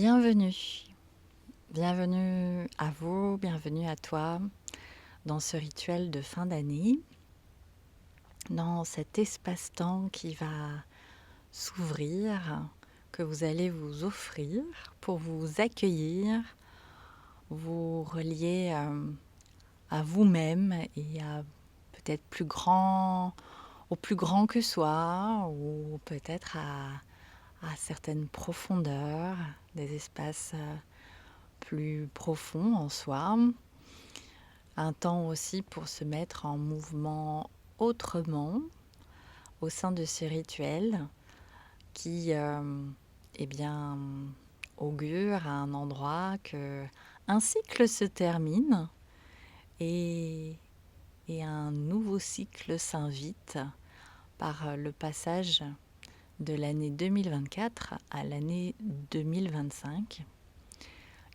Bienvenue, bienvenue à vous, bienvenue à toi dans ce rituel de fin d'année, dans cet espace-temps qui va s'ouvrir, que vous allez vous offrir pour vous accueillir, vous relier à vous-même et à peut-être au plus grand que soi, ou peut-être à certaines profondeurs, des espaces plus profonds en soi. Un temps aussi pour se mettre en mouvement autrement au sein de ce rituel qui eh bien, augure à un endroit que un cycle se termine et, et un nouveau cycle s'invite par le passage de l'année 2024 à l'année 2025,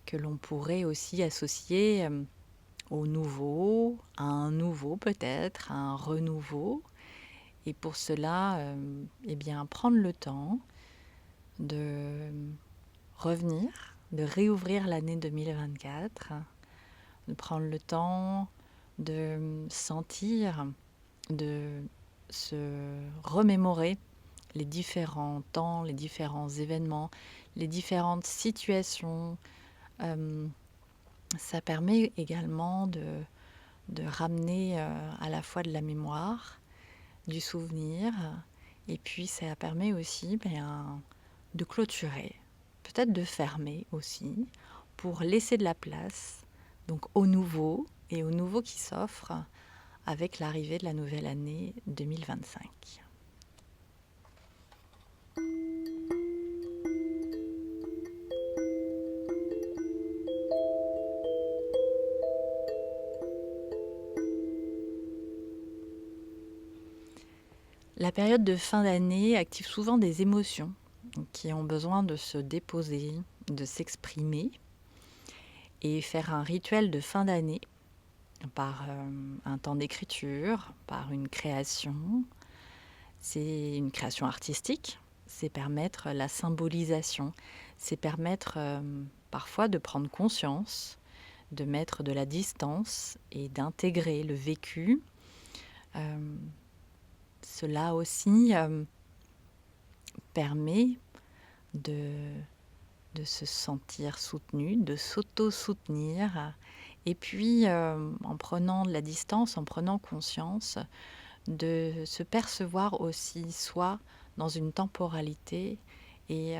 que l'on pourrait aussi associer au nouveau, à un nouveau peut-être, à un renouveau. Et pour cela, eh bien, prendre le temps de revenir, de réouvrir l'année 2024, de prendre le temps de sentir, de se remémorer les différents temps, les différents événements, les différentes situations. Ça permet également de ramener à la fois de la mémoire, du souvenir, et puis ça permet aussi de clôturer, peut-être de fermer aussi, pour laisser de la place donc au nouveau et au nouveau qui s'offre avec l'arrivée de la nouvelle année 2025. La période de fin d'année active souvent des émotions qui ont besoin de se déposer, de s'exprimer, et faire un rituel de fin d'année par un temps d'écriture, par une création. C'est une création artistique, c'est permettre la symbolisation, c'est permettre parfois de prendre conscience, de mettre de la distance et d'intégrer le vécu. Cela aussi permet de se sentir soutenu, de s'auto-soutenir, et puis en prenant de la distance, en prenant conscience, de se percevoir aussi soi dans une temporalité et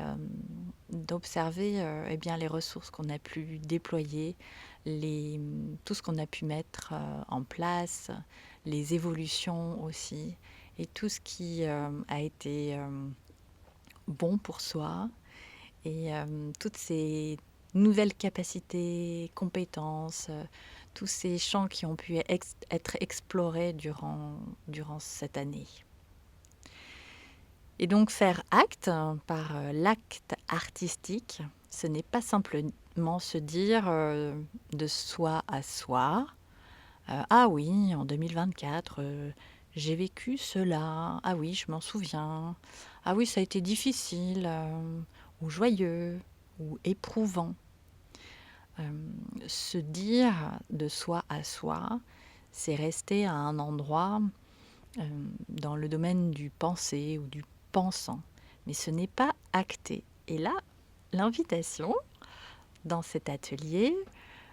d'observer eh bien, les ressources qu'on a pu déployer, tout ce qu'on a pu mettre en place, les évolutions aussi, et tout ce qui a été bon pour soi, et toutes ces nouvelles capacités, compétences, tous ces champs qui ont pu être explorés durant cette année. Et donc faire acte par l'acte artistique, ce n'est pas simplement se dire de soi à soi, ah oui, en 2024, j'ai vécu cela, ah oui, je m'en souviens, ah oui, ça a été difficile, ou joyeux, ou éprouvant. Se dire de soi à soi, c'est rester à un endroit dans le domaine du penser ou du pensant, mais ce n'est pas acté. Et là, l'invitation dans cet atelier,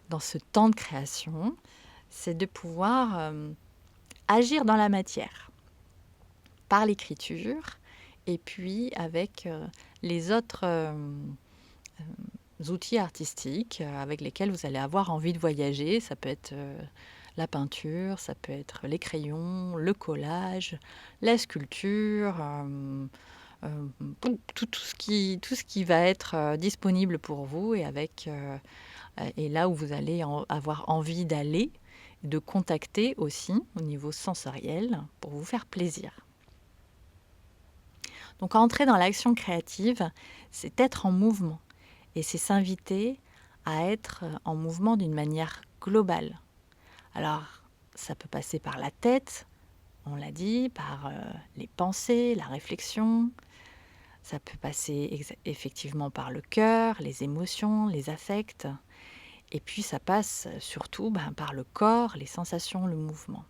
dans ce temps de création, c'est de pouvoir agir dans la matière, par l'écriture, et puis avec les autres outils artistiques avec lesquels vous allez avoir envie de voyager. Ça peut être la peinture, ça peut être les crayons, le collage, la sculpture, tout ce qui va être disponible pour vous, et là où vous allez avoir envie d'aller, de contacter aussi au niveau sensoriel pour vous faire plaisir. Donc entrer dans l'action créative, c'est être en mouvement, et c'est s'inviter à être en mouvement d'une manière globale. Alors, ça peut passer par la tête, on l'a dit, par les pensées, la réflexion. Ça peut passer effectivement par le cœur, les émotions, les affects. Et puis ça passe surtout par le corps, les sensations, le mouvement.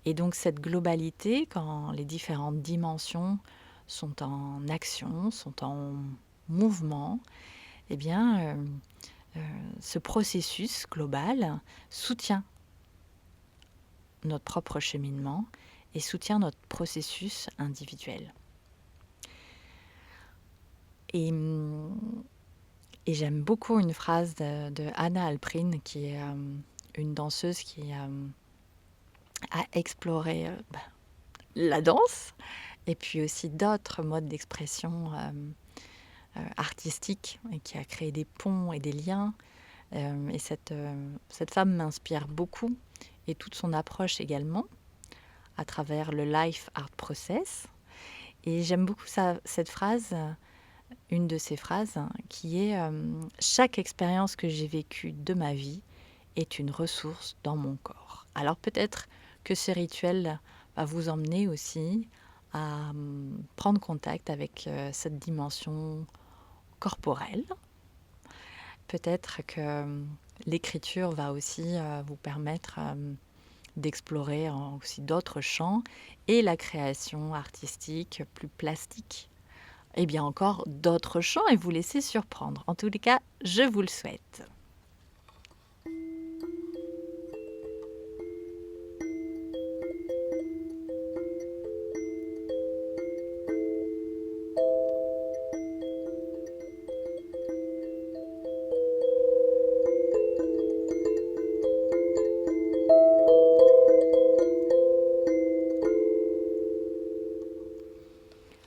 Et donc cette globalité, quand les différentes dimensions sont en action, sont en mouvement, eh bien, ce processus global soutient notre propre cheminement et soutient notre processus individuel. Et, et j'aime beaucoup une phrase de Anna Alprin, qui est une danseuse qui a exploré la danse et puis aussi d'autres modes d'expression artistiques et qui a créé des ponts et des liens. Et cette femme m'inspire beaucoup et toute son approche également à travers le Life Art Process. Et j'aime beaucoup cette phrase, une de ces phrases, qui est chaque expérience que j'ai vécue de ma vie est une ressource dans mon corps. Alors peut-être que ce rituel va vous emmener aussi à prendre contact avec cette dimension corporelle. Peut-être que l'écriture va aussi vous permettre d'explorer aussi d'autres champs et la création artistique plus plastique. Et bien encore d'autres champs et vous laisser surprendre. En tous les cas, je vous le souhaite.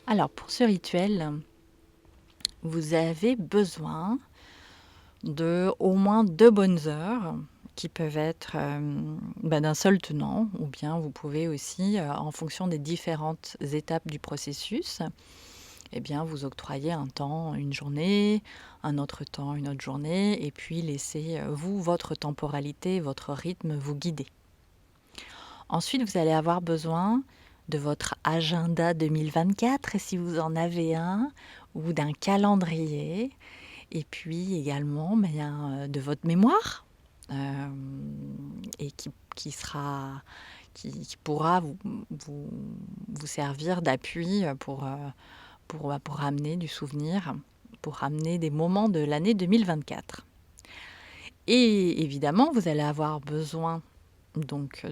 Alors pour ce rituel, vous avez besoin de au moins 2 bonnes heures qui peuvent être d'un seul tenant, ou bien vous pouvez aussi, en fonction des différentes étapes du processus, eh bien vous octroyer un temps, une journée, un autre temps, une autre journée, et puis laisser vous, votre temporalité, votre rythme vous guider. Ensuite, vous allez avoir besoin de votre agenda 2024, si vous en avez un, ou d'un calendrier, et puis également de votre mémoire, et qui pourra vous servir d'appui pour ramener du souvenir, pour ramener des moments de l'année 2024. Et évidemment, vous allez avoir besoin donc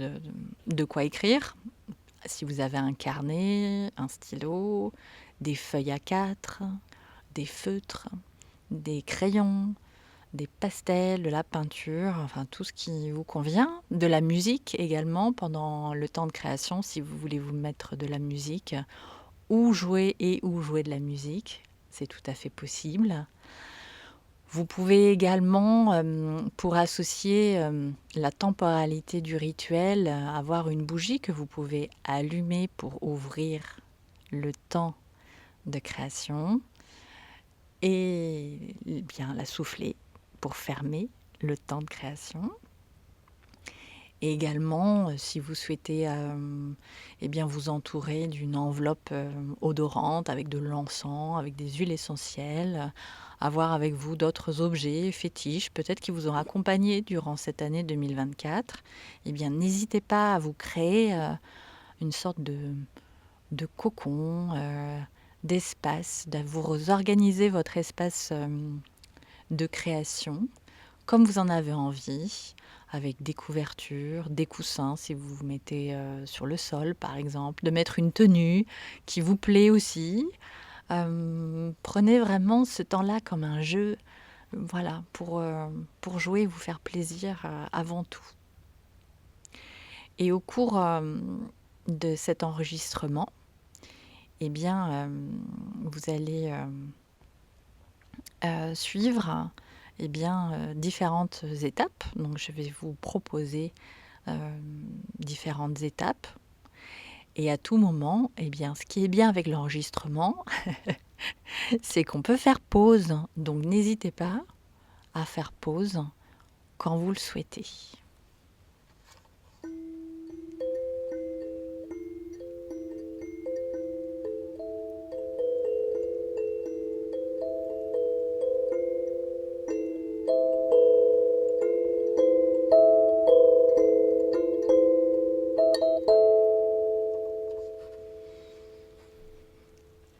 de quoi écrire. Si vous avez un carnet, un stylo, des feuilles A4, des feutres, des crayons, des pastels, de la peinture, enfin tout ce qui vous convient. De la musique également pendant le temps de création, si vous voulez vous mettre de la musique ou jouer de la musique, c'est tout à fait possible. Vous pouvez également, pour associer la temporalité du rituel, avoir une bougie que vous pouvez allumer pour ouvrir le temps de création et bien la souffler pour fermer le temps de création. Et également, si vous souhaitez bien vous entourer d'une enveloppe odorante avec de l'encens, avec des huiles essentielles, avoir avec vous d'autres objets fétiches, peut-être qui vous ont accompagné durant cette année 2024, eh bien n'hésitez pas à vous créer une sorte de cocon, d'espace, de vous organiser votre espace de création comme vous en avez envie, avec des couvertures, des coussins si vous vous mettez sur le sol par exemple, de mettre une tenue qui vous plaît aussi. Prenez vraiment ce temps-là comme un jeu, voilà, pour jouer et vous faire plaisir avant tout. Et au cours de cet enregistrement, eh bien, vous allez suivre différentes étapes. Donc je vais vous proposer différentes étapes. Et à tout moment, ce qui est bien avec l'enregistrement, c'est qu'on peut faire pause. Donc n'hésitez pas à faire pause quand vous le souhaitez.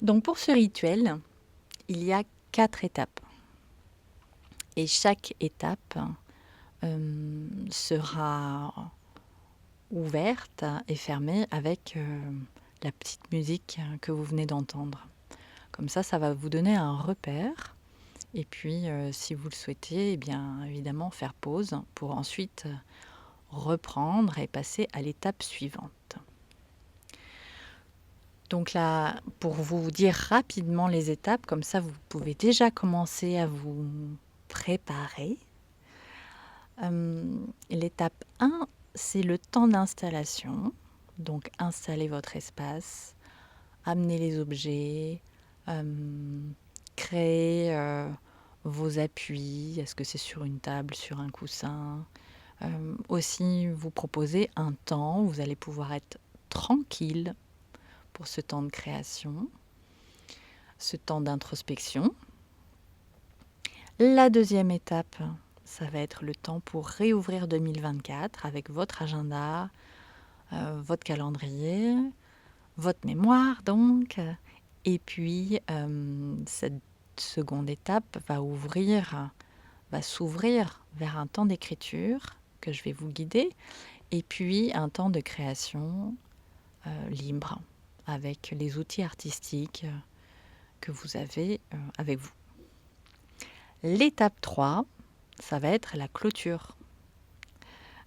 Donc pour ce rituel, il y a 4 étapes. Et chaque étape sera ouverte et fermée avec la petite musique que vous venez d'entendre. Comme ça va vous donner un repère. Et puis, si vous le souhaitez, eh bien, évidemment, faire pause pour ensuite reprendre et passer à l'étape suivante. Donc là, pour vous dire rapidement les étapes, comme ça, vous pouvez déjà commencer à vous préparer. L'étape 1, c'est le temps d'installation. Donc, installez votre espace, amenez les objets, créez vos appuis. Est-ce que c'est sur une table, sur un coussin? Aussi, vous proposez un temps où vous allez pouvoir être tranquille pour ce temps de création, ce temps d'introspection. La deuxième étape, ça va être le temps pour réouvrir 2024 avec votre agenda, votre calendrier, votre mémoire donc. Et puis, cette seconde étape va s'ouvrir vers un temps d'écriture que je vais vous guider, et puis un temps de création libre avec les outils artistiques que vous avez avec vous. L'étape 3, ça va être la clôture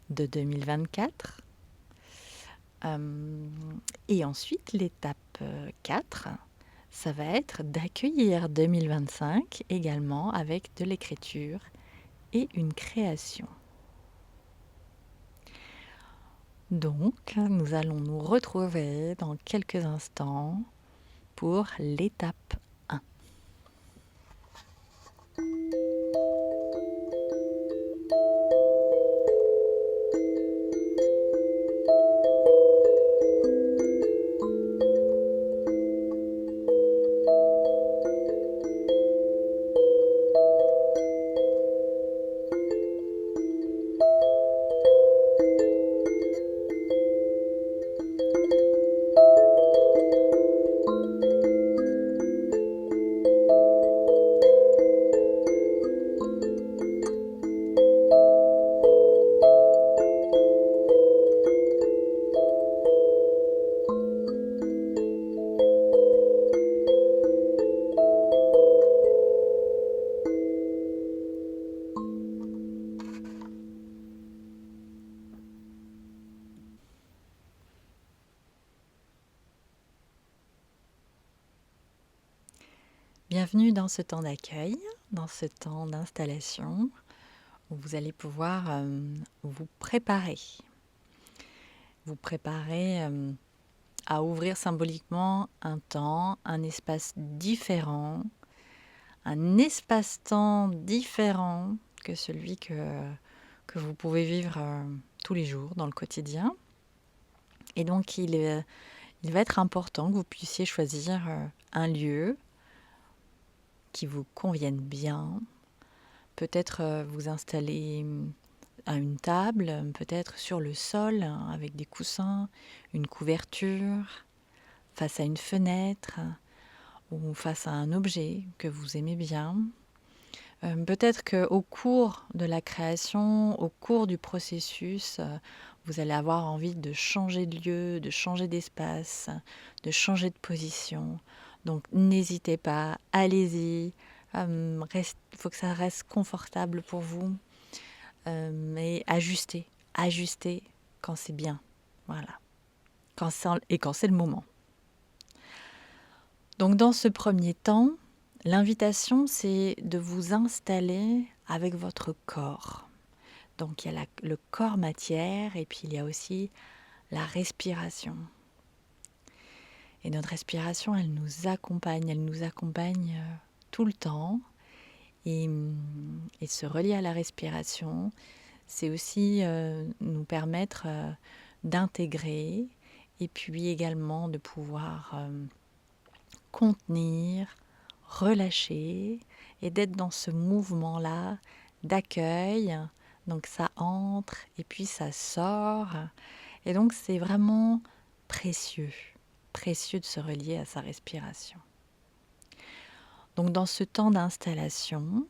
de 2024. Et ensuite, l'étape 4, ça va être d'accueillir 2025 également avec de l'écriture et une création. Donc, nous allons nous retrouver dans quelques instants pour l'étape 1. Bienvenue dans ce temps d'accueil, dans ce temps d'installation où vous allez pouvoir vous préparer. Vous préparer à ouvrir symboliquement un temps, un espace différent, un espace-temps différent que celui que vous pouvez vivre tous les jours dans le quotidien. Et donc, il va être important que vous puissiez choisir un lieu qui vous convienne bien. Peut-être vous installer à une table, peut-être sur le sol avec des coussins, une couverture, face à une fenêtre ou face à un objet que vous aimez bien. Peut-être qu'au cours de la création, au cours du processus, vous allez avoir envie de changer de lieu, de changer d'espace, de changer de position. Donc n'hésitez pas, allez-y. Il faut que ça reste confortable pour vous. Et ajustez quand c'est bien. Voilà. Quand c'est le moment. Donc dans ce premier temps, l'invitation, c'est de vous installer avec votre corps. Donc il y a le corps matière et puis il y a aussi la respiration. Et notre respiration, elle nous accompagne tout le temps. Et se relier à la respiration, c'est aussi nous permettre d'intégrer et puis également de pouvoir contenir, relâcher et d'être dans ce mouvement-là d'accueil. Donc ça entre et puis ça sort. Et donc c'est vraiment précieux de se relier à sa respiration. Donc dans ce temps d'installation,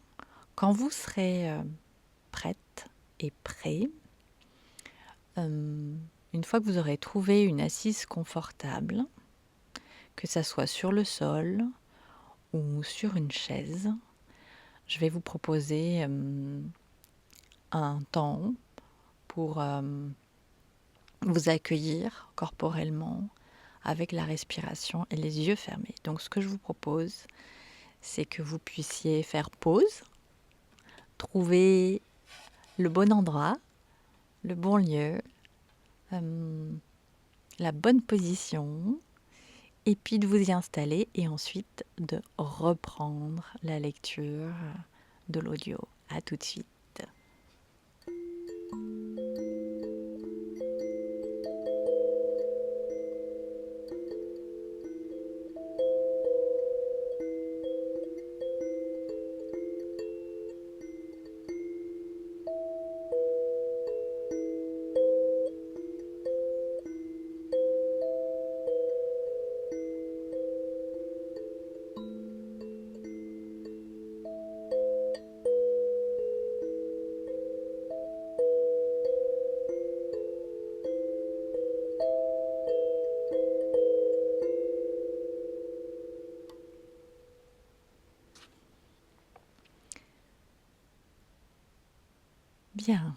quand vous serez prête et prêt, une fois que vous aurez trouvé une assise confortable, que ça soit sur le sol ou sur une chaise, je vais vous proposer un temps pour vous accueillir corporellement avec la respiration et les yeux fermés. Donc ce que je vous propose, c'est que vous puissiez faire pause, trouver le bon endroit, le bon lieu, la bonne position, et puis de vous y installer et ensuite de reprendre la lecture de l'audio. À tout de suite. Bien.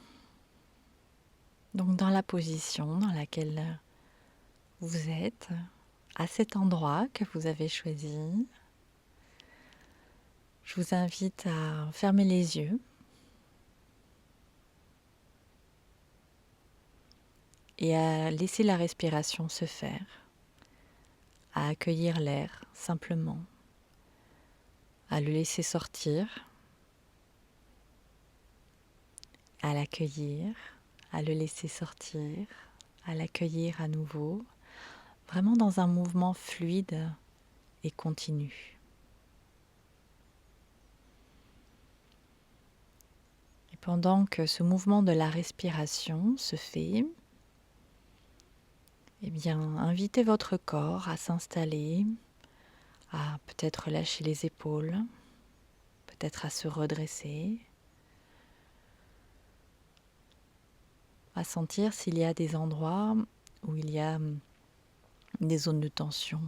Donc dans la position dans laquelle vous êtes, à cet endroit que vous avez choisi, je vous invite à fermer les yeux et à laisser la respiration se faire, à accueillir l'air simplement, à le laisser sortir, à l'accueillir, à le laisser sortir, à l'accueillir à nouveau, vraiment dans un mouvement fluide et continu. Et pendant que ce mouvement de la respiration se fait, eh bien, invitez votre corps à s'installer, à peut-être lâcher les épaules, peut-être à se redresser, à sentir s'il y a des endroits où il y a des zones de tension,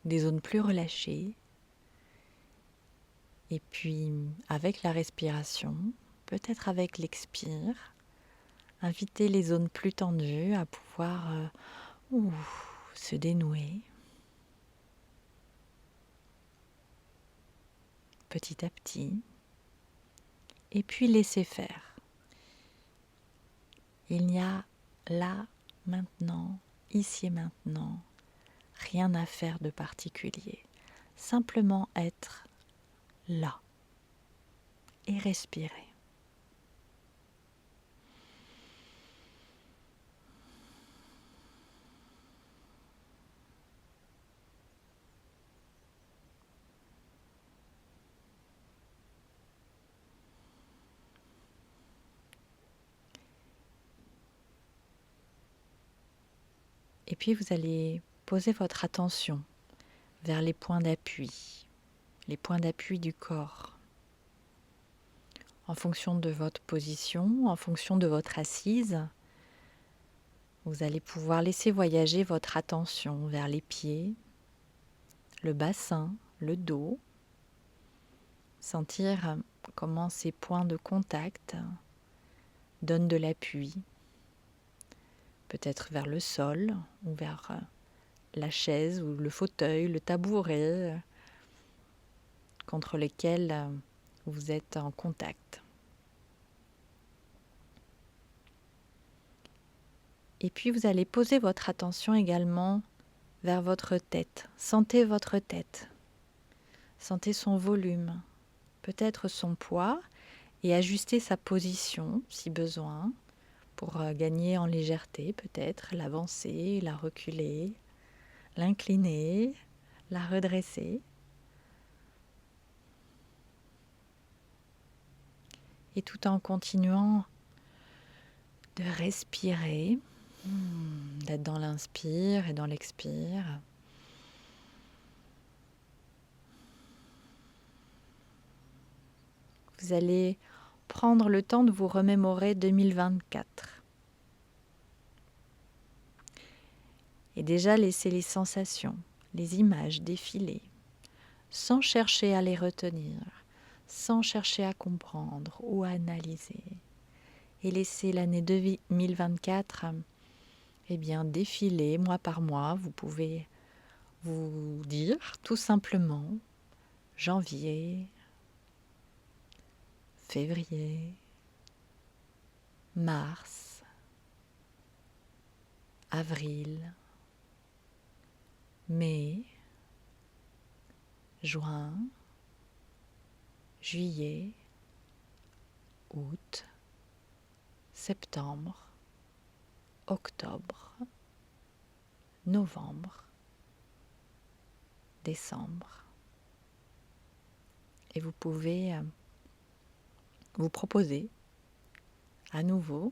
des zones plus relâchées. Et puis, avec la respiration, peut-être avec l'expire, invitez les zones plus tendues à pouvoir se dénouer petit à petit. Et puis laissez faire. Il n'y a là, maintenant, ici et maintenant, rien à faire de particulier. Simplement être là et respirer. Et puis vous allez poser votre attention vers les points d'appui du corps. En fonction de votre position, en fonction de votre assise, vous allez pouvoir laisser voyager votre attention vers les pieds, le bassin, le dos. Sentir comment ces points de contact donnent de l'appui, peut-être vers le sol ou vers la chaise ou le fauteuil, le tabouret contre lequel vous êtes en contact. Et puis vous allez poser votre attention également vers votre tête. Sentez votre tête. Sentez son volume, peut-être son poids, et ajustez sa position si besoin pour gagner en légèreté, peut-être l'avancer, la reculer, l'incliner, la redresser. Et tout en continuant de respirer, d'être dans l'inspire et dans l'expire. Vous allez prendre le temps de vous remémorer 2024. Et déjà laisser les sensations, les images défiler, sans chercher à les retenir, sans chercher à comprendre ou à analyser. Et laisser l'année 2024 défiler mois par mois. Vous pouvez vous dire tout simplement janvier, février, mars, avril, mai, juin, juillet, août, septembre, octobre, novembre, décembre. Et vous pouvez vous proposer à nouveau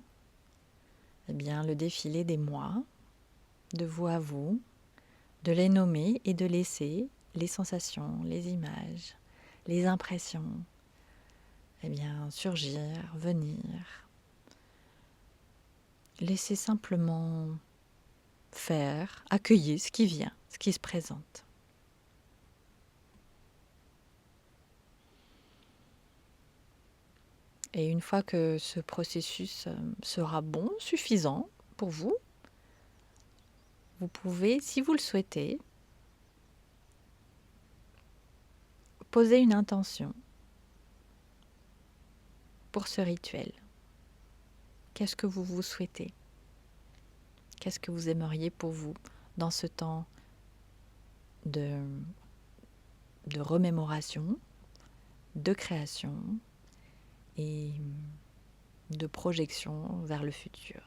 le défilé des mois, de vous à vous, de les nommer et de laisser les sensations, les images, les impressions surgir, venir. Laissez simplement faire, accueillir ce qui vient, ce qui se présente. Et une fois que ce processus sera bon, suffisant pour vous, vous pouvez, si vous le souhaitez, poser une intention pour ce rituel. Qu'est-ce que vous souhaitez? Qu'est-ce que vous aimeriez pour vous dans ce temps de remémoration, de création et de projection vers le futur?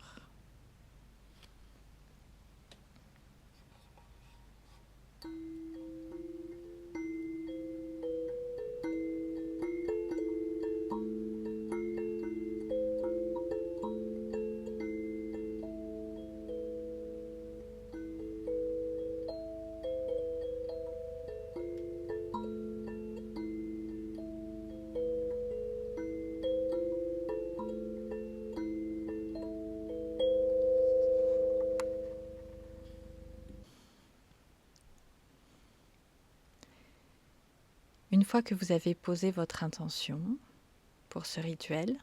Une fois que vous avez posé votre intention pour ce rituel,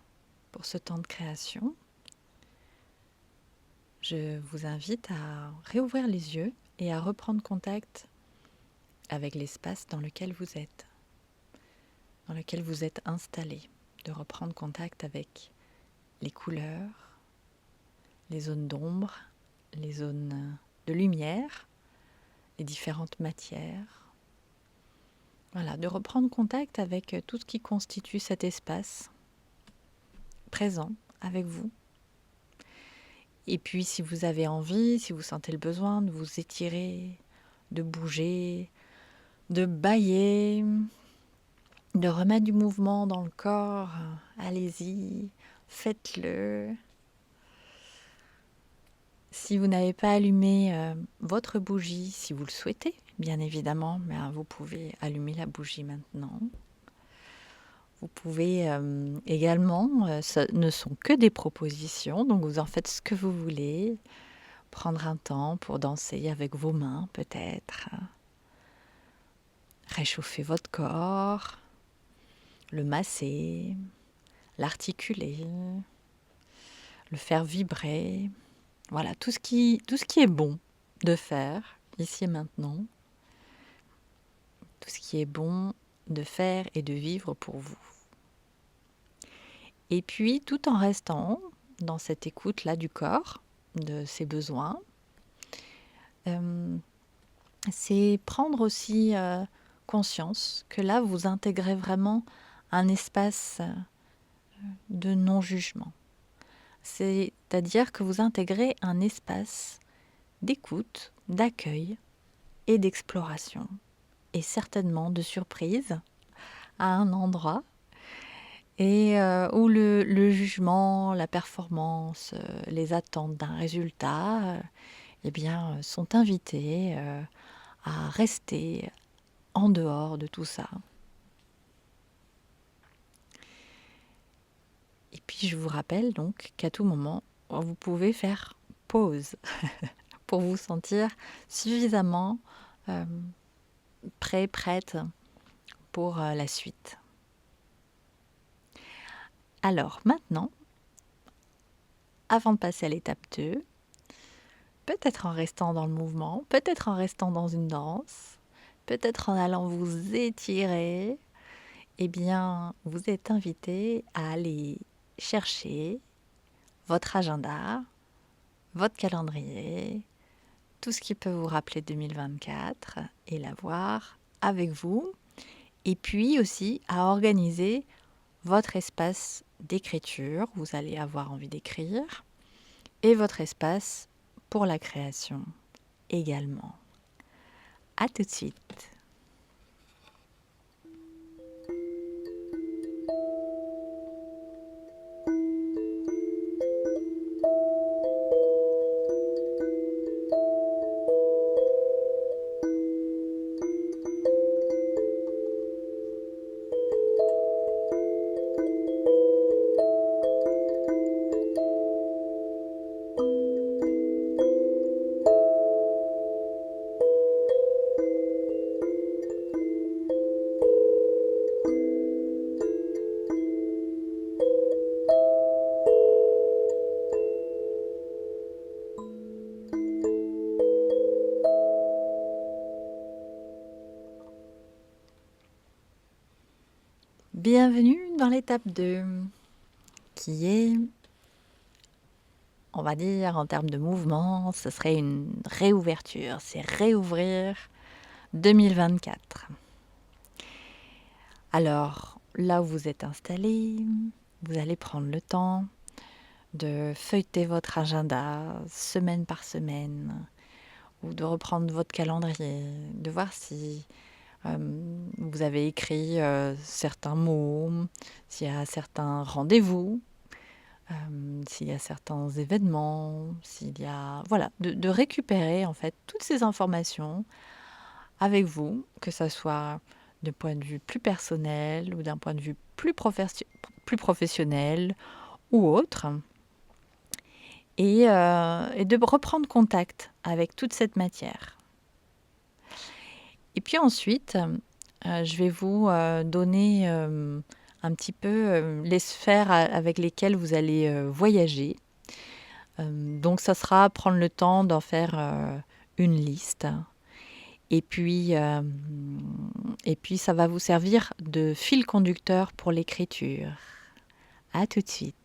pour ce temps de création, je vous invite à réouvrir les yeux et à reprendre contact avec l'espace dans lequel vous êtes installé, de reprendre contact avec les couleurs, les zones d'ombre, les zones de lumière, les différentes matières. Voilà, de reprendre contact avec tout ce qui constitue cet espace présent avec vous. Et puis si vous avez envie, si vous sentez le besoin de vous étirer, de bouger, de bâiller, de remettre du mouvement dans le corps, allez-y, faites-le. Si vous n'avez pas allumé votre bougie, si vous le souhaitez, bien évidemment, vous pouvez allumer la bougie maintenant. Vous pouvez également, ce ne sont que des propositions, donc vous en faites ce que vous voulez. Prendre un temps pour danser avec vos mains peut-être. Réchauffer votre corps, le masser, l'articuler, le faire vibrer. Voilà, tout ce qui est bon de faire ici et maintenant. Tout ce qui est bon de faire et de vivre pour vous. Et puis, tout en restant dans cette écoute-là du corps, de ses besoins, c'est prendre aussi conscience que là, vous intégrez vraiment un espace de non-jugement. C'est-à-dire que vous intégrez un espace d'écoute, d'accueil et d'exploration, et certainement de surprise à un endroit et où le jugement, la performance, les attentes d'un résultat sont invités à rester en dehors de tout ça. Et puis je vous rappelle donc qu'à tout moment, vous pouvez faire pause pour vous sentir suffisamment euh, prêt, prête pour la suite. Alors maintenant, avant de passer à l'étape 2, peut-être en restant dans le mouvement, peut-être en restant dans une danse, peut-être en allant vous étirer, eh bien, vous êtes invité à aller chercher votre agenda, votre calendrier, tout ce qui peut vous rappeler 2024 et l'avoir avec vous. Et puis aussi à organiser votre espace d'écriture, vous allez avoir envie d'écrire, et votre espace pour la création également. À tout de suite. Bienvenue dans l'étape 2, qui est, on va dire en termes de mouvement, ce serait une réouverture, c'est réouvrir 2024. Alors, là où vous êtes installé, vous allez prendre le temps de feuilleter votre agenda semaine par semaine, ou de reprendre votre calendrier, de voir si vous avez écrit certains mots, s'il y a certains rendez-vous, s'il y a certains événements, s'il y a... Voilà, de récupérer en fait toutes ces informations avec vous, que ça soit d'un point de vue plus personnel ou d'un point de vue plus professionnel ou autre, et de reprendre contact avec toute cette matière. Et puis ensuite, je vais vous donner un petit peu les sphères avec lesquelles vous allez voyager. Donc ça sera prendre le temps d'en faire une liste. Et puis ça va vous servir de fil conducteur pour l'écriture. À tout de suite.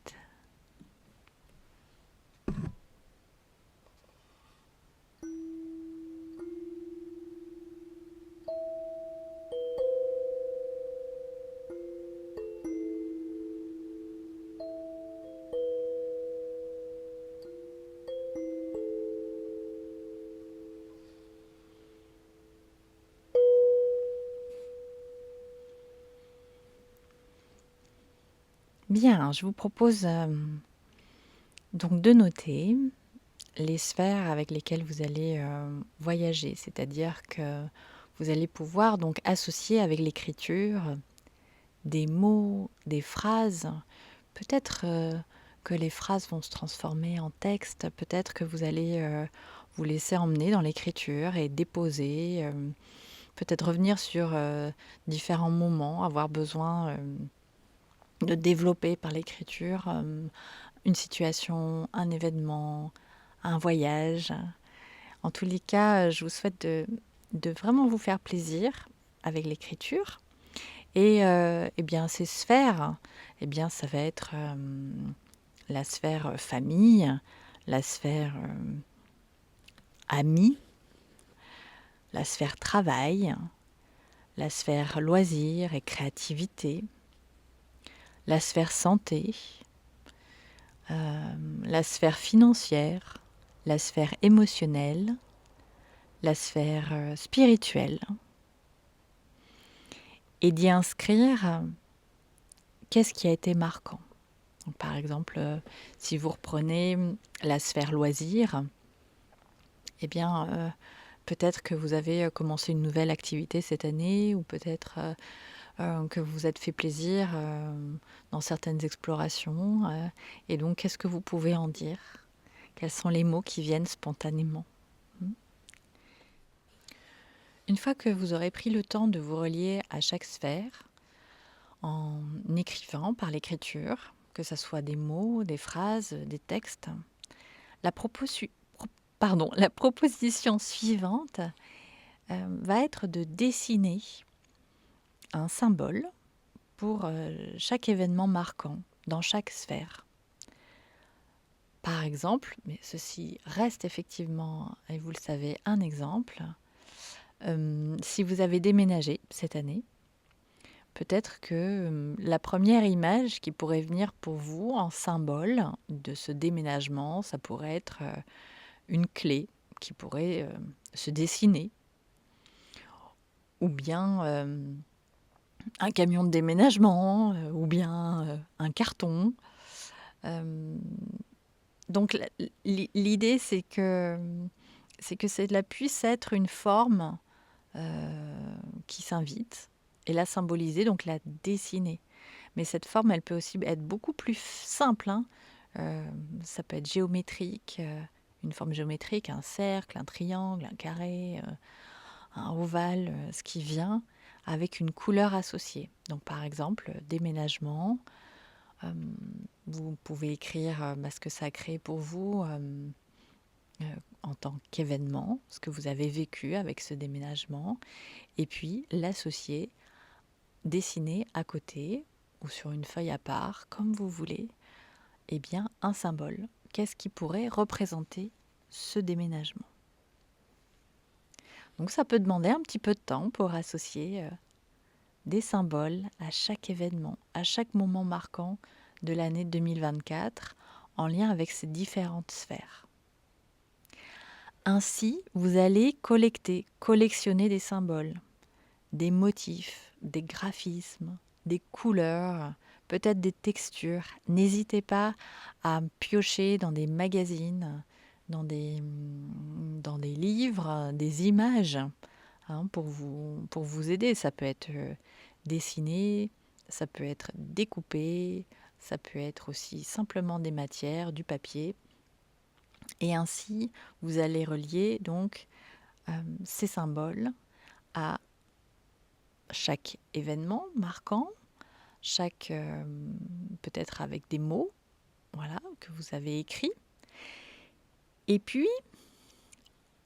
Bien, je vous propose donc de noter les sphères avec lesquelles vous allez voyager, c'est-à-dire que vous allez pouvoir donc associer avec l'écriture des mots, des phrases. Peut-être que les phrases vont se transformer en texte, peut-être que vous allez vous laisser emmener dans l'écriture et déposer, peut-être revenir sur différents moments, avoir besoin de développer par l'écriture une situation, un événement, un voyage. En tous les cas, je vous souhaite de vraiment vous faire plaisir avec l'écriture. Et bien, ces sphères, eh bien, ça va être la sphère famille, la sphère amis, la sphère travail, la sphère loisirs et créativité, la sphère santé, la sphère financière, la sphère émotionnelle, la sphère spirituelle. Et d'y inscrire qu'est-ce qui a été marquant. Donc, par exemple, si vous reprenez la sphère loisirs, eh bien, peut-être que vous avez commencé une nouvelle activité cette année, ou peut-être que vous vous êtes fait plaisir dans certaines explorations. Et donc, qu'est-ce que vous pouvez en dire? Quels sont les mots qui viennent spontanément? Une fois que vous aurez pris le temps de vous relier à chaque sphère, en écrivant par l'écriture, que ce soit des mots, des phrases, des textes, la proposition suivante va être de dessiner un symbole pour chaque événement marquant dans chaque sphère. Par exemple, mais ceci reste effectivement, et vous le savez, un exemple, si vous avez déménagé cette année, peut-être que la première image qui pourrait venir pour vous en symbole de ce déménagement, ça pourrait être une clé qui pourrait se dessiner, ou bien un camion de déménagement, ou bien un carton. Donc l'idée, c'est que cela puisse être une forme qui s'invite et la symboliser, donc la dessiner. Mais cette forme, elle peut aussi être beaucoup plus simple. Ça peut être géométrique, une forme géométrique, un cercle, un triangle, un carré, un ovale, ce qui vient avec une couleur associée. Donc par exemple, déménagement, vous pouvez écrire ce que ça a créé pour vous en tant qu'événement, ce que vous avez vécu avec ce déménagement, et puis l'associer, dessiner à côté ou sur une feuille à part, comme vous voulez, un symbole. Qu'est-ce qui pourrait représenter ce déménagement? Donc ça peut demander un petit peu de temps pour associer des symboles à chaque événement, à chaque moment marquant de l'année 2024 en lien avec ces différentes sphères. Ainsi, vous allez collectionner des symboles, des motifs, des graphismes, des couleurs, peut-être des textures. N'hésitez pas à piocher dans des magazines, dans des livres, des images pour vous aider. Ça peut être dessiné, ça peut être découpé, ça peut être aussi simplement des matières, du papier. Et ainsi, vous allez relier donc ces symboles à chaque événement marquant, chaque peut-être avec des mots, voilà, que vous avez écrits. Et puis,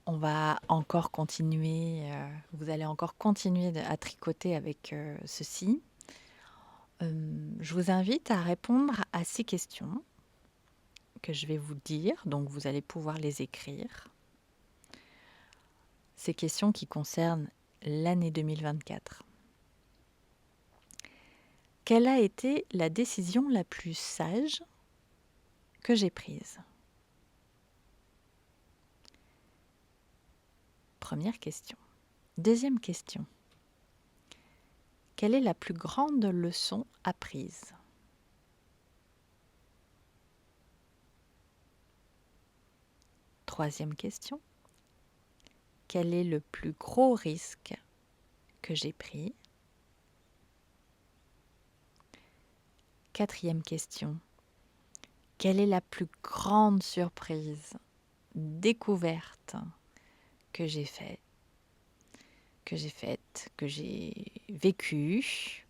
on va encore continuer, vous allez encore continuer à tricoter avec ceci. Je vous invite à répondre à 6 questions que je vais vous dire, donc vous allez pouvoir les écrire. Ces questions qui concernent l'année 2024. Quelle a été la décision la plus sage que j'ai prise? Première question. Deuxième question. Quelle est la plus grande leçon apprise? Troisième question. Quel est le plus gros risque que j'ai pris? Quatrième question. Quelle est la plus grande surprise, découverte que j'ai faite, que j'ai vécue?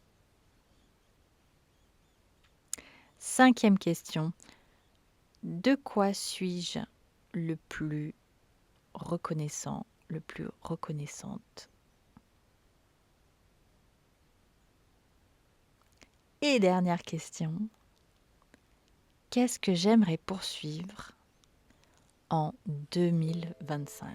Cinquième question. De quoi suis-je le plus reconnaissant, le plus reconnaissante? Et dernière question. Qu'est-ce que j'aimerais poursuivre en 2025?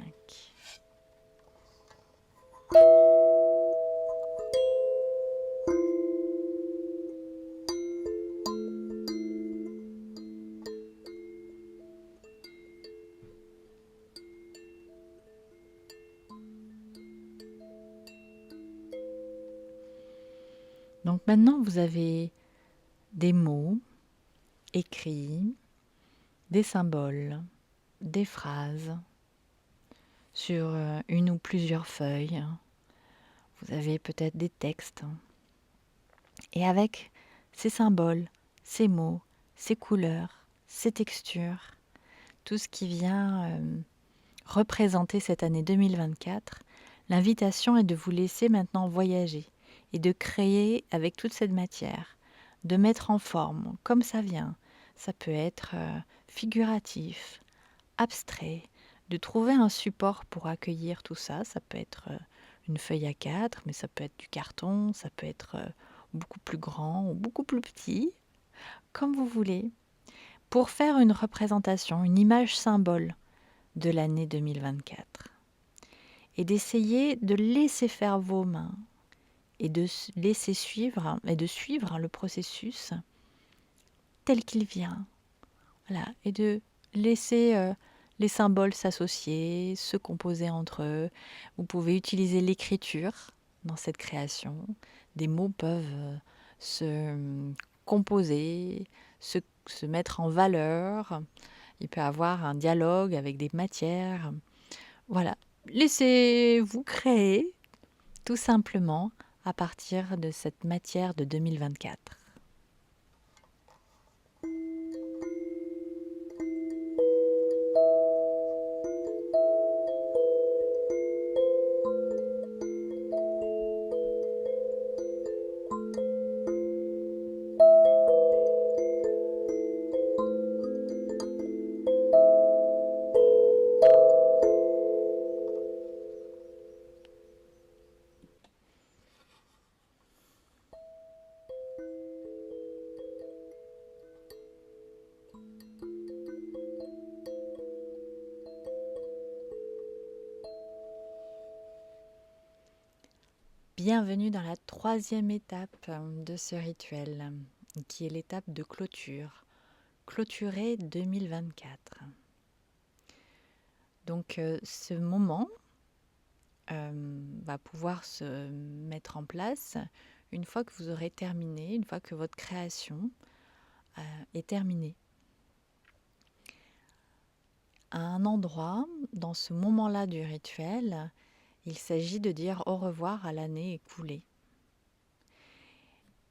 Donc maintenant, vous avez des mots écrits, des symboles, des phrases sur une ou plusieurs feuilles. Vous avez peut-être des textes. Et avec ces symboles, ces mots, ces couleurs, ces textures, tout ce qui vient représenter cette année 2024, l'invitation est de vous laisser maintenant voyager et de créer avec toute cette matière, de mettre en forme comme ça vient. Ça peut être figuratif, abstrait, de trouver un support pour accueillir tout ça. Ça peut être une feuille A4, mais ça peut être du carton, ça peut être beaucoup plus grand ou beaucoup plus petit, comme vous voulez, pour faire une représentation, une image symbole de l'année 2024. Et d'essayer de laisser faire vos mains et de laisser suivre et de suivre le processus tel qu'il vient. Voilà, et de laisser les symboles s'associer, se composer entre eux. Vous pouvez utiliser l'écriture dans cette création. Des mots peuvent se composer, se mettre en valeur. Il peut y avoir un dialogue avec des matières. Voilà, laissez-vous créer tout simplement à partir de cette matière de 2024. Bienvenue dans la troisième étape de ce rituel, qui est l'étape de clôture. Clôturer 2024. Donc ce moment va pouvoir se mettre en place une fois que vous aurez terminé, une fois que votre création est terminée. À un endroit, dans ce moment-là du rituel, il s'agit de dire au revoir à l'année écoulée.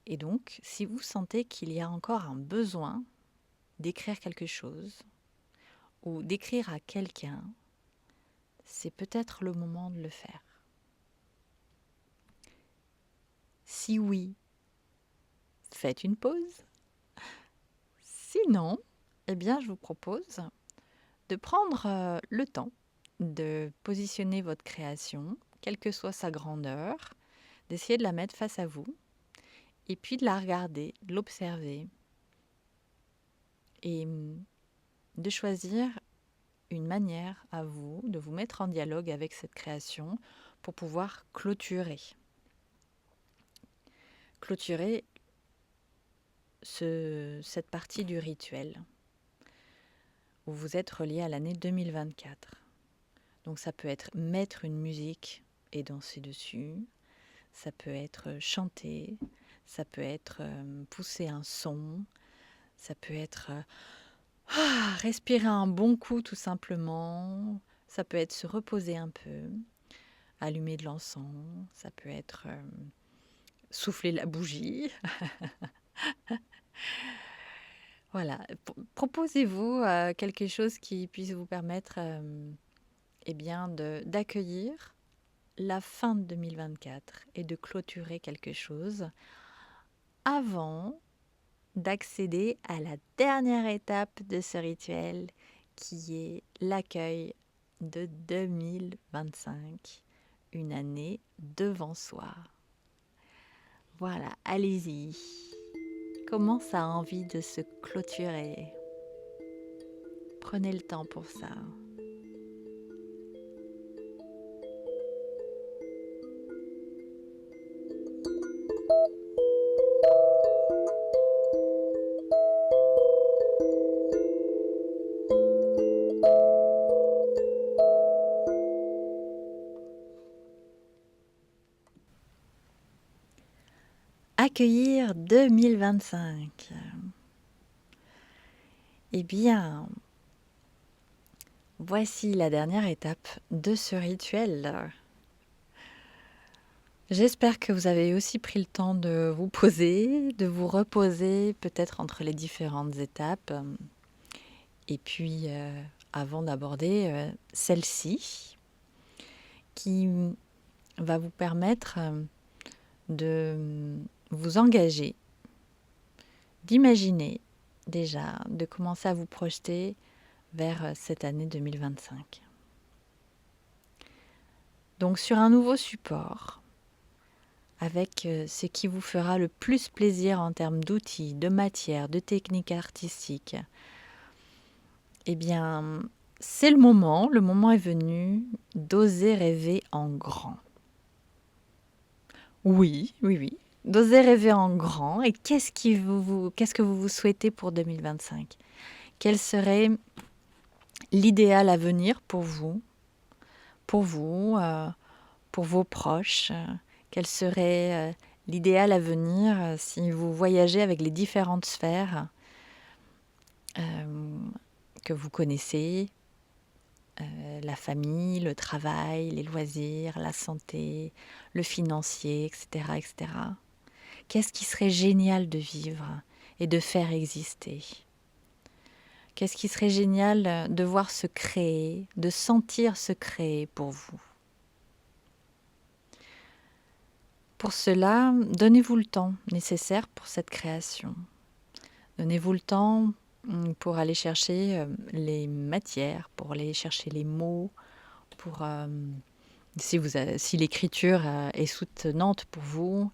Et donc, si vous sentez qu'il y a encore un besoin d'écrire quelque chose ou d'écrire à quelqu'un, c'est peut-être le moment de le faire. Si oui, faites une pause. Sinon, eh bien, je vous propose de prendre le temps de positionner votre création, quelle que soit sa grandeur, d'essayer de la mettre face à vous et puis de la regarder, de l'observer et de choisir une manière à vous de vous mettre en dialogue avec cette création pour pouvoir clôturer. Clôturer cette partie du rituel où vous êtes relié à l'année 2024. Donc ça peut être mettre une musique et danser dessus, ça peut être chanter, ça peut être pousser un son, ça peut être respirer un bon coup tout simplement, ça peut être se reposer un peu, allumer de l'encens, ça peut être souffler la bougie. Voilà, proposez-vous quelque chose qui puisse vous permettre eh bien d'accueillir la fin de 2024 et de clôturer quelque chose avant d'accéder à la dernière étape de ce rituel qui est l'accueil de 2025, une année devant soi. Voilà, allez-y. Comment ça a envie de se clôturer? Prenez le temps pour ça. Accueillir 2025. Eh bien, voici la dernière étape de ce rituel. J'espère que vous avez aussi pris le temps de vous poser, de vous reposer peut-être entre les différentes étapes. Et puis, avant d'aborder celle-ci, qui va vous permettre de vous engager, d'imaginer déjà, de commencer à vous projeter vers cette année 2025. Donc sur un nouveau support, avec ce qui vous fera le plus plaisir en termes d'outils, de matière, de techniques artistiques, eh bien, c'est le moment est venu d'oser rêver en grand. Oui, oui, oui. D'oser rêver en grand. Et qu'est-ce que vous vous souhaitez pour 2025? Quel serait l'idéal à venir pour vous, pour vous, pour vos proches? Quel serait l'idéal à venir si vous voyagez avec les différentes sphères que vous connaissez, la famille, le travail, les loisirs, la santé, le financier, etc., etc. Qu'est-ce qui serait génial de vivre et de faire exister? Qu'est-ce qui serait génial de voir se créer, de sentir se créer pour vous? Pour cela, donnez-vous le temps nécessaire pour cette création. Donnez-vous le temps pour aller chercher les matières, pour aller chercher les mots, pour si l'écriture est soutenante pour vous,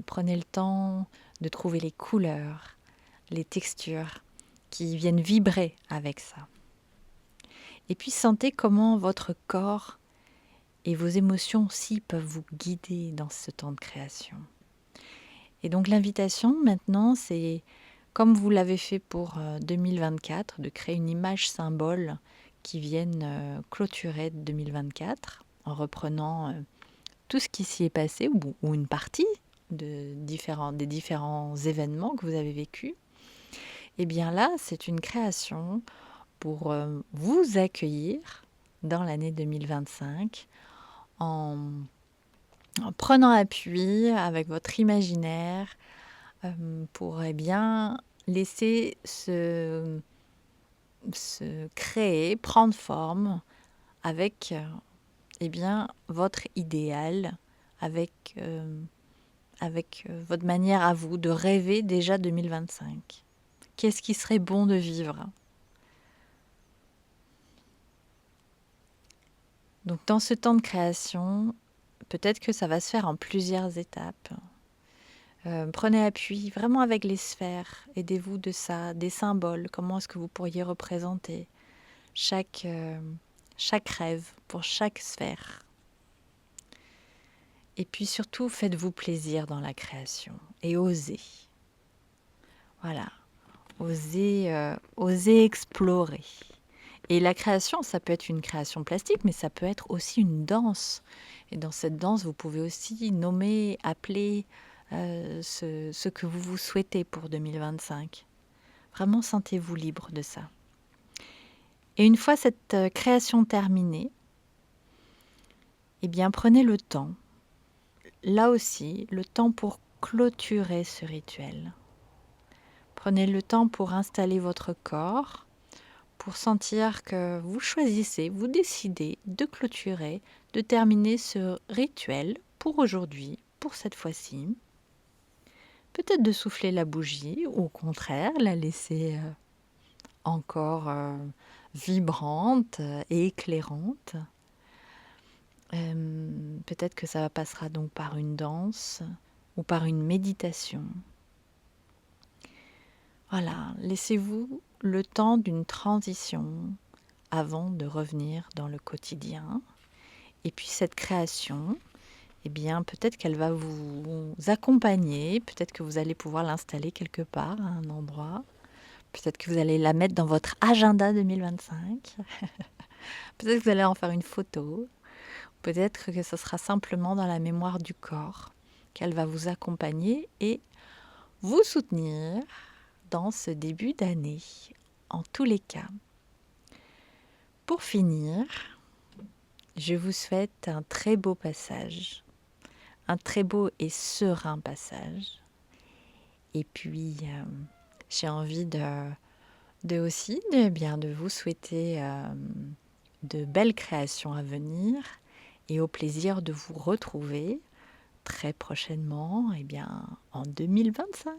prenez le temps de trouver les couleurs, les textures qui viennent vibrer avec ça. Et puis sentez comment votre corps et vos émotions aussi peuvent vous guider dans ce temps de création. Et donc l'invitation maintenant, c'est, comme vous l'avez fait pour 2024, de créer une image symbole qui vienne clôturer 2024 en reprenant tout ce qui s'y est passé ou une partie des différents événements que vous avez vécus. Et bien là, c'est une création pour vous accueillir dans l'année 2025 en prenant appui avec votre imaginaire pour bien laisser se créer, prendre forme avec bien, votre idéal, avec votre manière à vous de rêver déjà 2025. Qu'est-ce qui serait bon de vivre? Donc dans ce temps de création, peut-être que ça va se faire en plusieurs étapes. Prenez appui vraiment avec les sphères, aidez-vous de ça, des symboles, comment est-ce que vous pourriez représenter chaque rêve pour chaque sphère. Et puis surtout, faites-vous plaisir dans la création et osez. Voilà, osez explorer. Et la création, ça peut être une création plastique, mais ça peut être aussi une danse. Et dans cette danse, vous pouvez aussi nommer, appeler ce que vous souhaitez pour 2025. Vraiment, sentez-vous libre de ça. Et une fois cette création terminée, eh bien, prenez le temps, là aussi, le temps pour clôturer ce rituel. Prenez le temps pour installer votre corps, pour sentir que vous choisissez, vous décidez de clôturer, de terminer ce rituel pour aujourd'hui, pour cette fois-ci. Peut-être de souffler la bougie ou au contraire la laisser encore vibrante et éclairante. Peut-être que ça passera donc par une danse ou par une méditation. Voilà, laissez-vous le temps d'une transition avant de revenir dans le quotidien. Et puis cette création, eh bien, peut-être qu'elle va vous accompagner, peut-être que vous allez pouvoir l'installer quelque part, à un endroit. Peut-être que vous allez la mettre dans votre agenda 2025. Peut-être que vous allez en faire une photo. Peut-être que ce sera simplement dans la mémoire du corps qu'elle va vous accompagner et vous soutenir dans ce début d'année. En tous les cas, pour finir, je vous souhaite un très beau passage un très beau et serein passage. Et puis, j'ai envie de aussi de vous souhaiter de belles créations à venir et au plaisir de vous retrouver très prochainement, en 2025.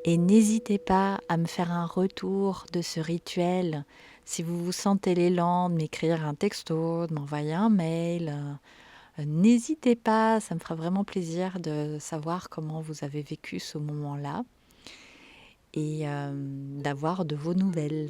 Et n'hésitez pas à me faire un retour de ce rituel. Si vous vous sentez l'élan de m'écrire un texto, de m'envoyer un mail, n'hésitez pas, ça me fera vraiment plaisir de savoir comment vous avez vécu ce moment-là et d'avoir de vos nouvelles.